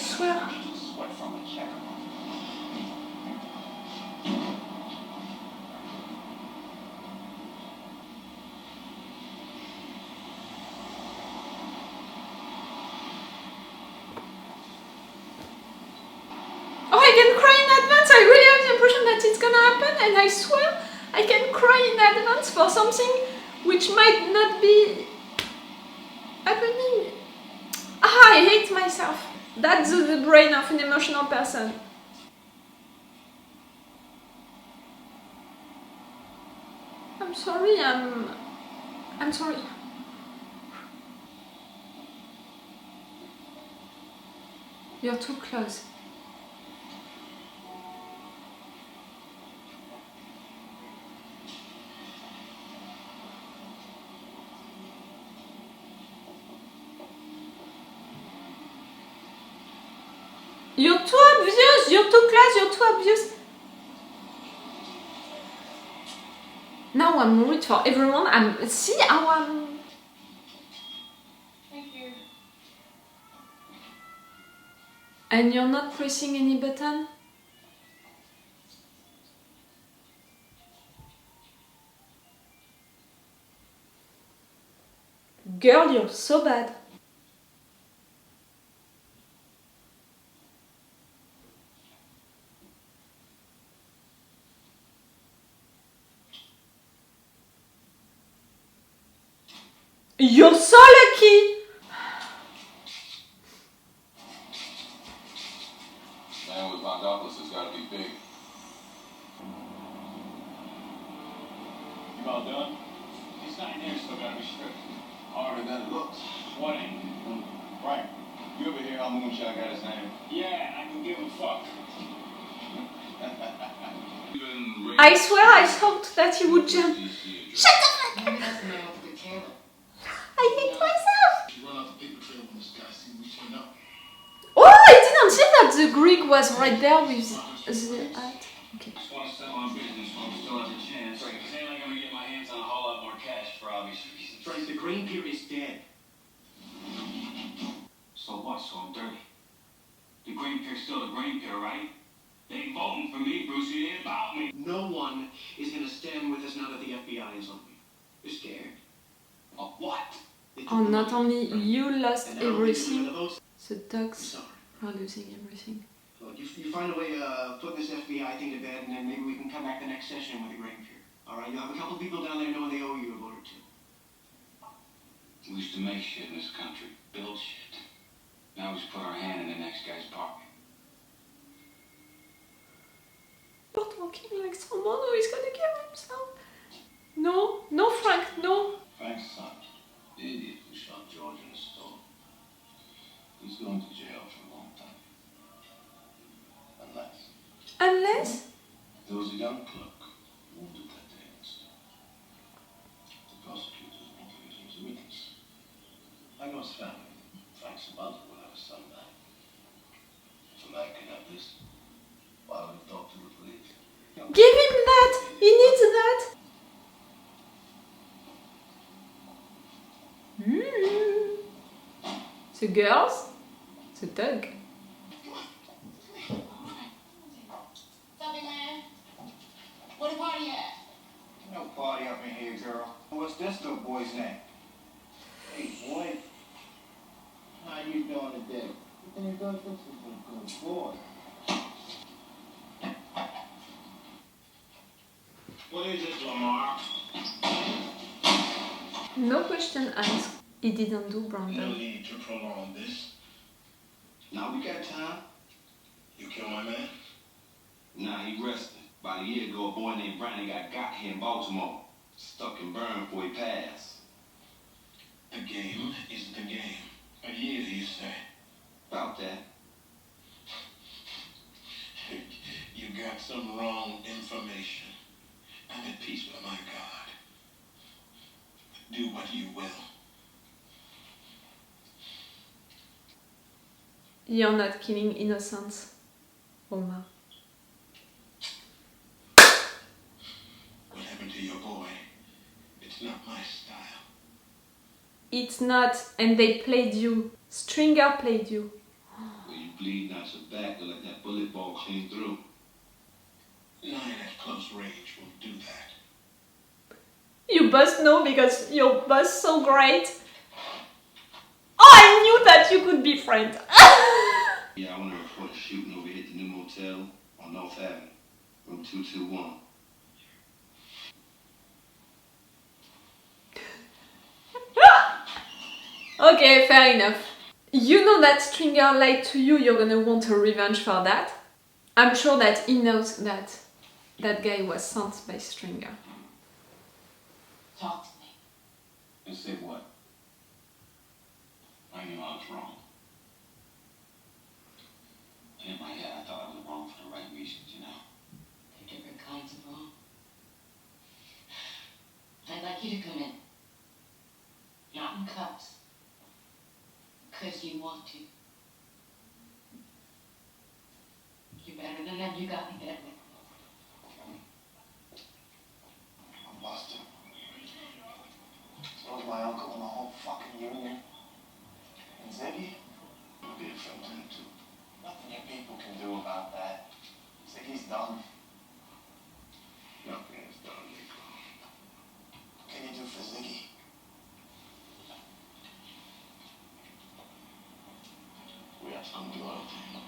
swear. Oh, I can cry in advance. I really have the impression that it's gonna happen, and I swear I can cry in advance for something which might not be happening. Ah, I hate myself. That's the brain of an emotional person. I'm sorry, I'm sorry. You're too close. You're too obvious, you're too close, you're too obvious. Now I'm worried for everyone. See how I'm... Thank you. And you're not pressing any button? Girl, you're so bad. You're so lucky! Man with Vondopolis has got to be big. You all done? These 9 years still gotta be stripped. Harder than it looks. What ain't? Right. You ever hear how Moonshot got his name? Yeah, I can give a fuck. I swear I thought that he would jump. Shut the fuck up! I hate myself! Run out the paper trail when this guy sees we turn up. Oh, I didn't see that the Greek was right there with the hat. Okay. Just want to settle on business while we still have a chance. Frank, it ain't like I'm gonna get my hands on a whole lot more cash for obvious reasons. Frank, the green pier is dead. So what? So I'm dirty. The green pier's still the green pier, right? They ain't voting for me, Bruce. It ain't about me. No one is gonna stand with us now that the FBI is on me. You're scared. Of what? Oh, not only you lost And now we're everything, getting rid of those. the I'm dogs sorry. are losing everything. Look, you find a way putting this FBI thing to bed, and then maybe we can come back the next session with a green pier. All right, you'll have a couple people down there knowing they owe you a vote or two. We used to make shit in this country. Build shit. Now we just put our hand in the next guy's pocket. You're talking like someone who is gonna kill himself. No, no, Frank, no. Frank's son, the idiot who shot George in the store. He's going to jail for a long time. Unless? There was a young clerk wounded that day in the store. The prosecutors want to use him as a witness. I know his family. Frank's mother will have a son back. If a man can have this, why would he talk to the police? Give him that! He needs that! The girls, the dog. Where the party at? No party up in here, girl. What's this little boy's name? Hey, boy. How you doing today? You think good? This is a good boy. What is it, Lamar? No question asked. He didn't do No Brandon. need to prolong this. Now we got time. You kill my man? Nah, he rested. About a year ago, a boy named Brandon got here in Baltimore. Stuck and burned before he passed. The game is the game. A year, you say? About that. You got some wrong information. I'm at peace with my God. Do what you will. You're not killing innocents, Omar. What happened to your boy? It's not my style. It's not, and they played you. Stringer played you. Well, you bleeding out your back, look like that bullet ball came through. Nine at close range will do that. You both know because you're both so great. Oh, I knew that you could be friends. Yeah, I want to report a shooting over here at the new motel on North Avenue, room 221. Okay, fair enough. You know that Stringer lied to you, you're gonna want a revenge for that. I'm sure that he knows that that guy was sent by Stringer. Talk to me. And say what? I knew I was wrong. And in my head, I thought I was wrong for the right reasons, you know? They're different kinds of wrong. I'd like you to come in. Not in cuffs. Because you want to. You're better than them. You got me there. I'm busted. So was my uncle and the whole fucking union. And Ziggy? I'll be a friend to him, too. Nothing you people can do about that. Ziggy's done. Nothing is done, Nico. What can you do for Ziggy? We have to come do our thing.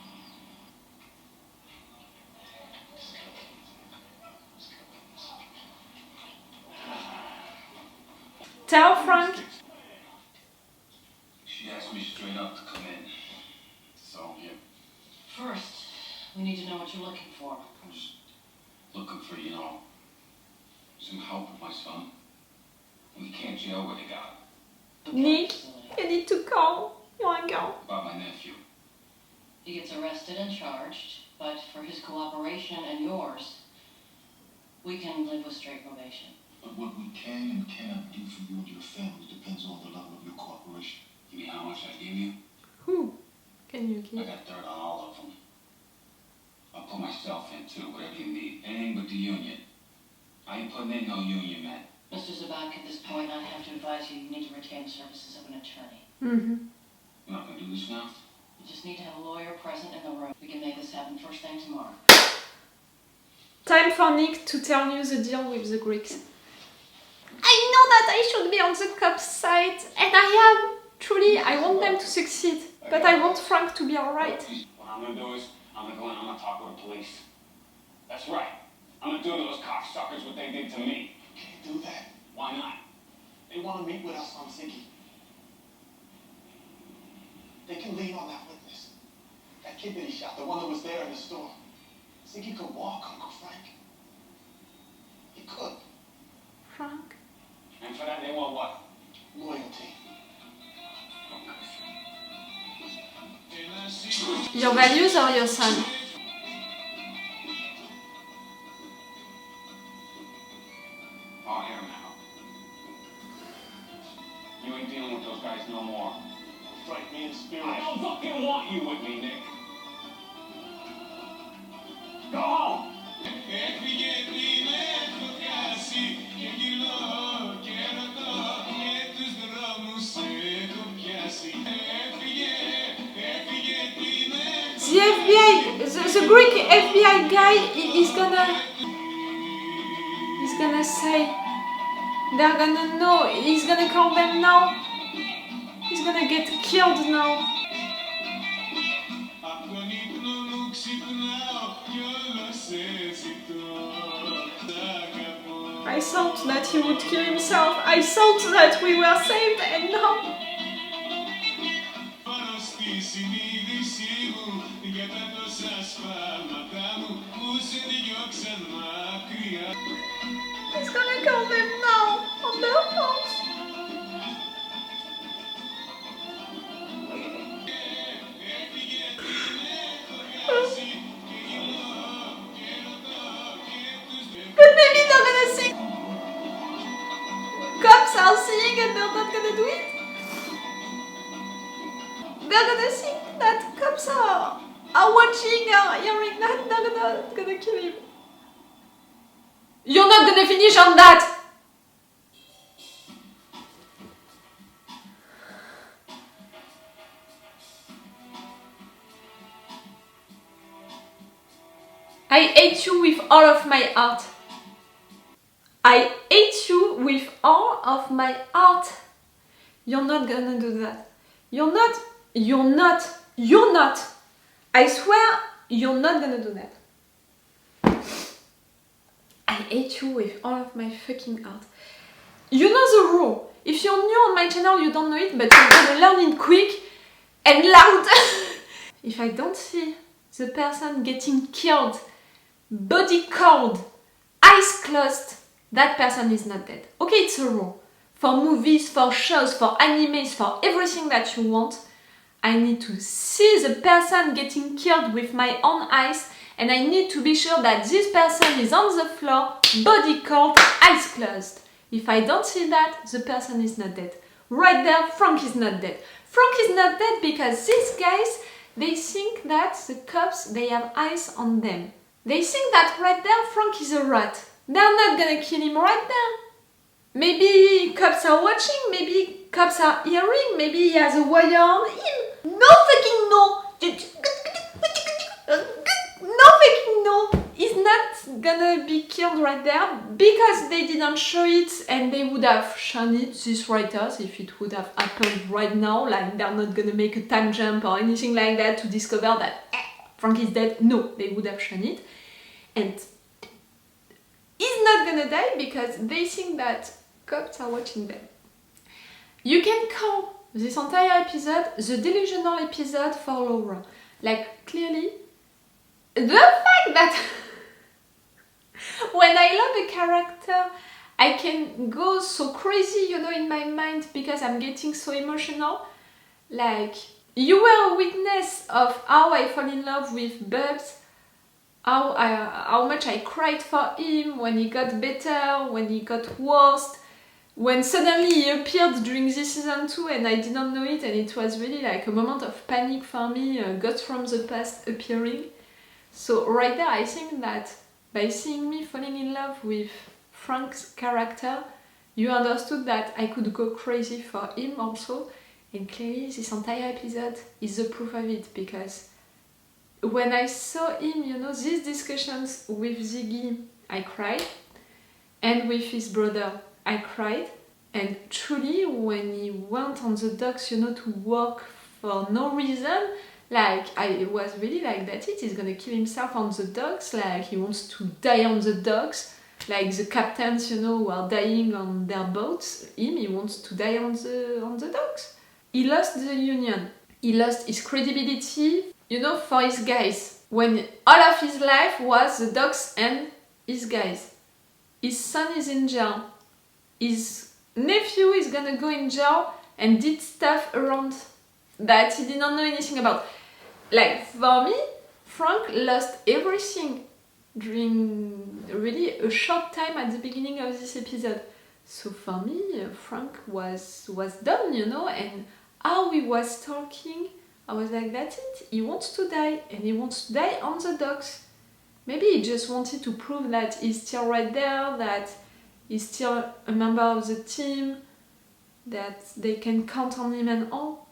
Tell Frank. She asked me straight up to come in. So, yeah, First, we need to know what you're looking for. I'm just looking for, some help with my son. We can't jail where they got him. Nick, you need to call your uncle. About my nephew. He gets arrested and charged, but for his cooperation and yours, we can live with straight probation. But what we can and cannot do for you and your family depends on the level of your cooperation. You mean how much I give you? Who can you I give? got dirt on all of them. I'll put myself in too, whatever you need. Anything but the union. I ain't putting in no union, man. Mr. Zabak, at this point, I have to advise you need to retain the services of an attorney. Mm-hmm. You're not gonna do this now? You just need to have a lawyer present in the room. We can make this happen first thing tomorrow. Time for Nick to tell you the deal with the Greeks. I know that I should be on the cops' side, and I am. Truly, I want them to succeed, but I want Frank to be alright. What I'm gonna do is, I'm gonna go in, I'm gonna talk with the police. That's right. I'm gonna do to those cocksuckers what they did to me. Can't do that. Why not? They want to meet with us on Ziggy. They can lean on that witness. That kid that he shot, the one that was there in the store. Ziggy could walk, Uncle Frank. He could. Frank? And for that, they want what? Loyalty. Your values or your son? Oh, hear him now. You ain't dealing with those guys no more. Frank, me in spirit. I don't fucking want you with me, Nick. Go home. The FBI, the Greek FBI guy is gonna say, they're gonna know, he's gonna call them now, he's gonna get killed now. I thought that he would kill himself, I thought that we were saved, and now... He's gonna kill them now, on their house. But maybe they're gonna see... Cops are seeing and they're not gonna do it. They're gonna see that cops are watching, are hearing that, they're gonna kill him. You're not gonna finish on that! hate you with all of my heart. I hate you with all of my heart. You're not gonna do that. You're not. I swear, you're not gonna do that. I hate you with all of my fucking heart. You know the rule. If you're new on my channel, you don't know it, but you're gonna learn it quick and loud. If I don't see the person getting killed, body cold, eyes closed, that person is not dead. Okay, it's a rule. For movies, for shows, for animes, for everything that you want, I need to see the person getting killed with my own eyes, and I need to be sure that this person is on the floor, body cold, eyes closed. If I don't see that, the person is not dead. Right there, Frank is not dead. Frank is not dead because these guys, they think that the cops, they have eyes on them. They think that right there, Frank is a rat. They're not gonna kill him right there. Maybe cops are watching, maybe cops are hearing, maybe he has a wire on him. No fucking no! No fucking no! He's not gonna be killed right there because they didn't show it, and they would have shown it, these writers, if it would have happened right now. Like, they're not gonna make a time jump or anything like that to discover that Frank is dead. No, they would have shown it. And he's not gonna die because they think that cops are watching them. You can call this entire episode the delusional episode for Laura. Like, clearly, the fact that when I love a character, I can go so crazy, you know, in my mind because I'm getting so emotional. Like, you were a witness of how I fall in love with Bubs, how much I cried for him when he got better, when he got worse, when suddenly he appeared during this season 2 and I didn't know it, and it was really like a moment of panic for me, Ghost from the Past appearing. So right there, I think that by seeing me falling in love with Frank's character, you understood that I could go crazy for him also, and clearly this entire episode is the proof of it, because when I saw him, you know, these discussions with Ziggy, I cried, and with his brother, I cried, and truly when he went on the docks, you know, to walk for no reason, like, I was really like, that's it, he's gonna kill himself on the docks, like, he wants to die on the docks, like the captains, you know, who are dying on their boats, he wants to die on the docks. He lost the Union, he lost his credibility, you know, for his guys, when all of his life was the docks and his guys. His son is in jail, his nephew is gonna go in jail and did stuff around that he didn't know anything about. Like, for me, Frank lost everything during really a short time at the beginning of this episode. So for me, Frank was done, you know, and how he was talking, I was like, that's it, he wants to die, and he wants to die on the docks. Maybe he just wanted to prove that he's still right there, that he's still a member of the team, that they can count on him and all.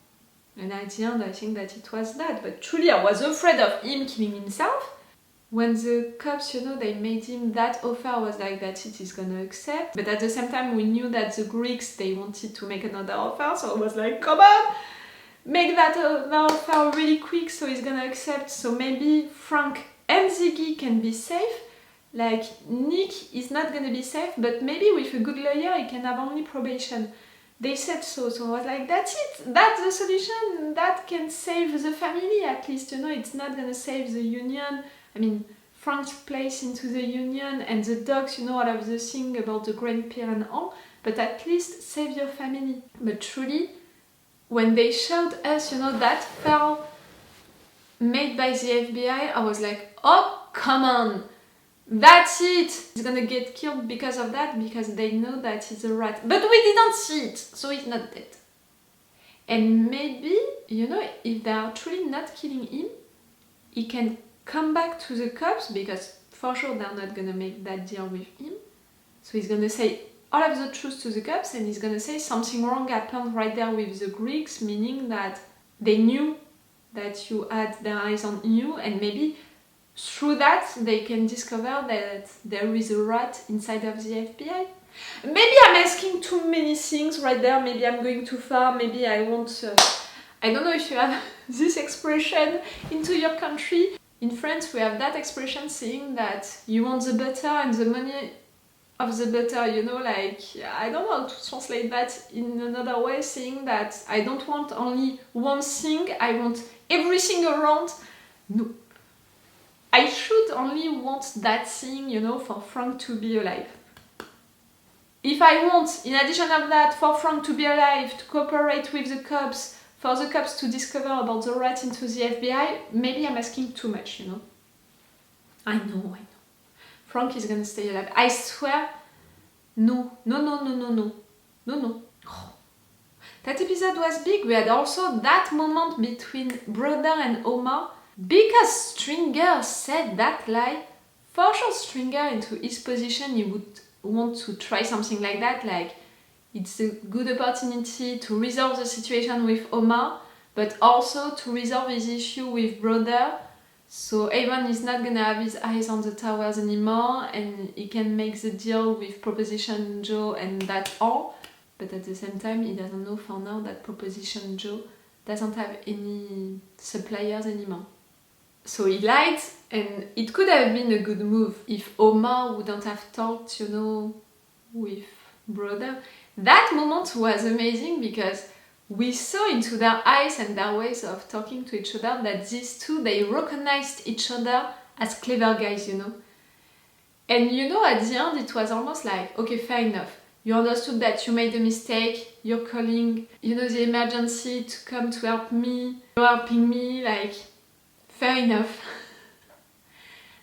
And at the end, I think that it was that. But truly, I was afraid of him killing himself. When the cops, you know, they made him that offer, I was like, that's it, he's gonna accept. But at the same time, we knew that the Greeks, they wanted to make another offer, so I was like, come on! Make that offer really quick, so he's gonna accept. So maybe Frank and Ziggy can be safe. Like, Nick is not gonna be safe, but maybe with a good lawyer, he can have only probation. They said so, so I was like, that's it, that's the solution, that can save the family at least, you know, it's not gonna save the Union. I mean, Frank's place into the Union and the dogs, you know, all of the thing about the Grand Pier and all, but at least save your family. But truly, when they showed us, you know, that file made by the FBI, I was like, oh, come on! That's it! He's gonna get killed because of that, because they know that he's a rat. But we didn't see it, so he's not dead. And maybe, you know, if they are truly not killing him, he can come back to the cops, because for sure they're not gonna make that deal with him. So he's gonna say all of the truth to the cops, and he's gonna say something wrong happened right there with the Greeks, meaning that they knew that you had their eyes on you, and maybe through that they can discover that there is a rat inside of the FBI. Maybe I'm asking too many things right there, maybe I'm going too far, maybe I want... I don't know if you have this expression into your country. In France we have that expression saying that you want the butter and the money of the butter, you know, like, I don't know how to translate that in another way, saying that I don't want only one thing, I want everything around. No. I should only want that thing, you know, for Frank to be alive. If I want, in addition of that, for Frank to be alive, to cooperate with the cops, for the cops to discover about the rat into the FBI, maybe I'm asking too much, you know. I know. Frank is gonna stay alive. I swear, no. Oh. That episode was big. We had also that moment between Brother and Omar. Because Stringer said that lie, for sure Stringer into his position, he would want to try something like that, like it's a good opportunity to resolve the situation with Omar, but also to resolve his issue with Brother. So Avon is not gonna have his eyes on the towers anymore, and he can make the deal with Proposition Joe and that's all. But at the same time, he doesn't know for now that Proposition Joe doesn't have any suppliers anymore. So he lied, and it could have been a good move if Omar wouldn't have talked, you know, with Brother. That moment was amazing because we saw into their eyes and their ways of talking to each other that these two, they recognized each other as clever guys, you know. And you know, at the end, it was almost like, okay, fair enough. You understood that you made a mistake, you're calling, you know, the emergency to come to help me, you're helping me, like, fair enough.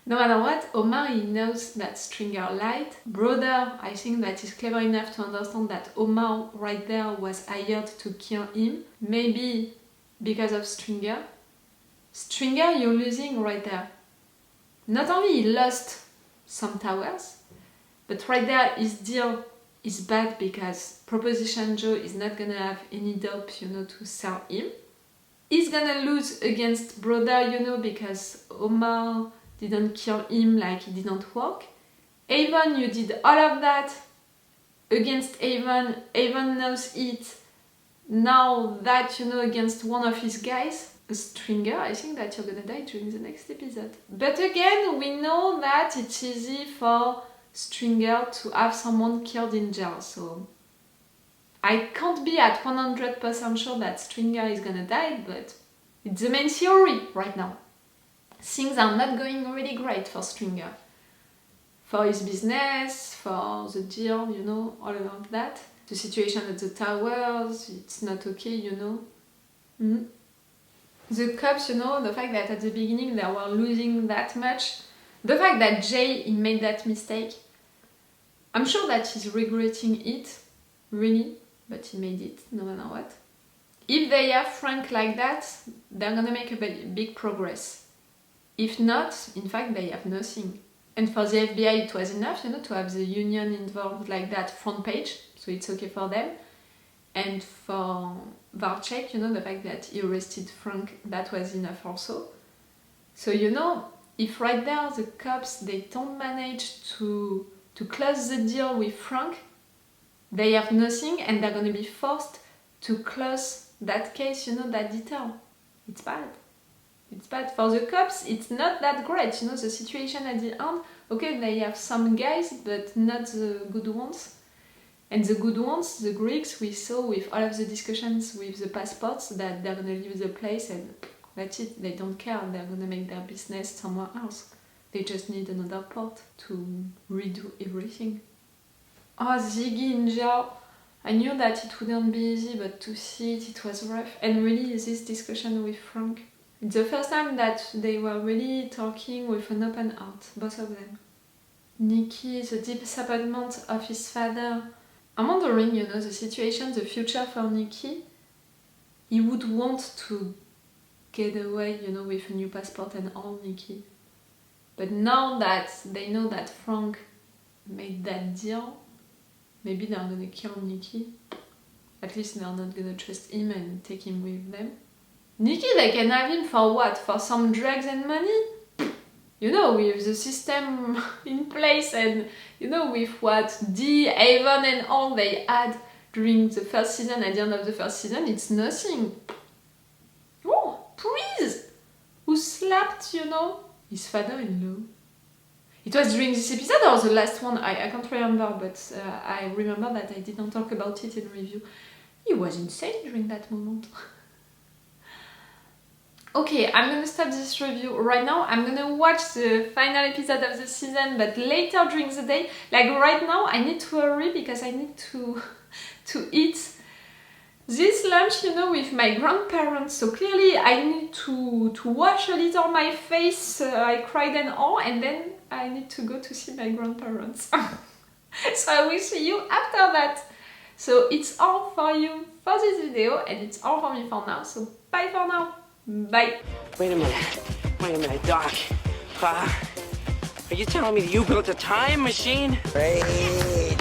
No matter what, Omar, he knows that Stringer lied. Brother, I think that he's clever enough to understand that Omar right there was hired to kill him. Maybe because of Stringer. Stringer, you're losing right there. Not only he lost some towers, but right there his deal is bad because Proposition Joe is not gonna have any dope, you know, to sell him. He's gonna lose against Brother, you know, because Omar didn't kill him, like he didn't work. Avon, you did all of that against Avon. Avon knows it. Now that, you know, against one of his guys, Stringer, I think that you're gonna die during the next episode. But again, we know that it's easy for Stringer to have someone killed in jail, so I can't be at 100% sure that Stringer is gonna die, but it's the main theory right now. Things are not going really great for Stringer. For his business, for the deal, you know, all of that. The situation at the towers, it's not okay, you know. The cops, you know, the fact that at the beginning they were losing that much. The fact that Jay, he made that mistake. I'm sure that he's regretting it, really, but he made it, no matter what. If they have Frank like that, they're gonna make a big progress. If not, in fact, they have nothing. And for the FBI, it was enough, you know, to have the union involved like that front page, so it's okay for them. And for Varchek, you know, the fact that he arrested Frank, that was enough also. So, you know, if right there the cops, they don't manage to close the deal with Frank, they have nothing and they're gonna be forced to close that case, you know, that detail. It's bad. It's bad. For the cops, it's not that great, you know, the situation at the end. Okay, they have some guys, but not the good ones. And the good ones, the Greeks, we saw with all of the discussions with the passports that they're gonna leave the place and that's it. They don't care. They're gonna make their business somewhere else. They just need another port to redo everything. Oh, Ziggy in jail. I knew that it wouldn't be easy, but to see it, it was rough. And really, this discussion with Frank. It's the first time that they were really talking with an open heart, both of them. Nicky, the disappointment of his father. I'm wondering, you know, the situation, the future for Nicky. He would want to get away, you know, with a new passport and all, Nicky. But now that they know that Frank made that deal, maybe they're gonna kill Nicky. At least they're not gonna trust him and take him with them. Nicky, they can have him for what? For some drugs and money? you know, with the system in place and, you know, with what Dee, Avon and all they had during the first season, at the end of the first season, it's nothing. Oh, please! Who slapped, you know, his father-in-law? It was during this episode or the last one? I can't remember, but I remember that I didn't talk about it in review. He was insane during that moment. Okay, I'm gonna stop this review right now. I'm gonna watch the final episode of the season, but later during the day. Like right now, I need to hurry because I need to eat this lunch, you know, with my grandparents. So clearly I need to wash a little my face. I cried and all, and then I need to go to see my grandparents. So I will see you after that. So it's all for you for this video, and it's all for me for now. So bye for now. Bye. Wait a minute, Doc. Are you telling me that you built a time machine? Great.